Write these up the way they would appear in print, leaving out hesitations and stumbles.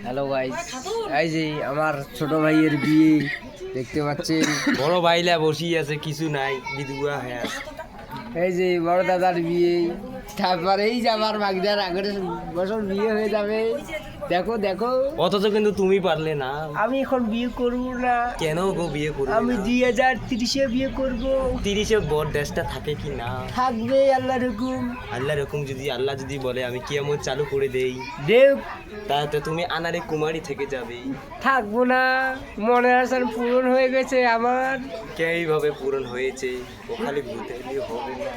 Hello guys, এই যে আমার ছোট ভাইয়ের বিয়ে দেখতে পাচ্ছেন। বড় ভাইলা বসি আছে, কিছু নাই, বিধুয়া হ্যাঁ। এই যে বড় দাদার বিয়ে, তারপরে এই যে আমার বাগদার আগের বছর বিয়ে হয়ে যাবে। দেখো দেখো, অথচ কিন্তু তুমি পারলে না। আমি এখন বিয়ে করব না। কেন গো বিয়ে করবে আমি না? 2030-এ বিয়ে করব। 30-এ বড় দেশটা থাকে কি না? থাকবে আল্লাহর হুকুম। আল্লাহর হুকুম আল্লাহ যদি বলে আমি কিয়ামত চালু করে দেই, দেব তাহলে তুমি আনারে কুমারী থেকে যাবে। থাকবো না, মনে আসার পূরণ হয়ে গেছে আমার। এইভাবে পূরণ হয়েছে, ও খালি ভূতে হলেই হবে না।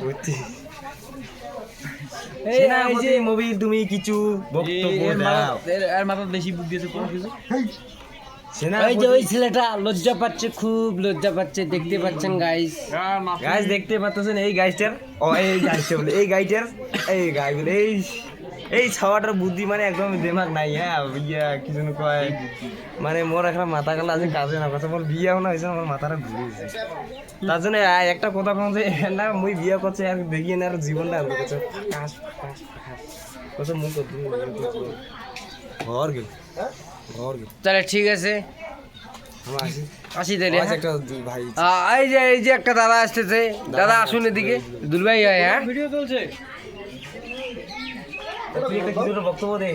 বুঝছি। এই যে মুভি তুমি কিছু বক্তব্য দাও। এর মাথা বেশি বুদ্ধি আছে কোনো কিছু। এই যে ওই ছেলেটা লজ্জা পাচ্ছে, খুব লজ্জা পাচ্ছে, দেখতে পাচ্ছেন গাইস। গাইস দেখতে পাচ্ছেন এই গাইটার, ও এই গাইটা বলে এই গাইটার, এই গাই বলে এই ছাওয়াটার বুদ্ধি মানে একদম দিমাগ নাই। হ্যাঁ ইয়া কি যেন কয়, মানে মোর একটা মাথা গেল আজ কাজে না কথা বল, বিয়ে না হয়েছে আমার মাথাটা ঘুরে গেছে। তার জন্য একটা কথা কম যে না মুই বিয়ে করছে আর দেখিয়ে না আর জীবনটা আনতে করছে কত মুখ ঘর গেল ঘর গেল। তাহলে ঠিক আছে, আমার আসি আসি তাহলে। আজ একটা ভাই এই যে একটা দাদা আসতেছে, দাদা আসুন এদিকে। দুলভাই হয়, হ্যাঁ ভিডিও চলছে। তুই একটা কিছু একটা বক্তব্য দে।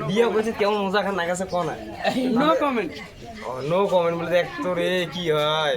বিয়ে করছে কেমন মজা খান না গেছে কোন নো কমেন্ট। নো কমেন্ট বলে দেখ তো রে কি হয়।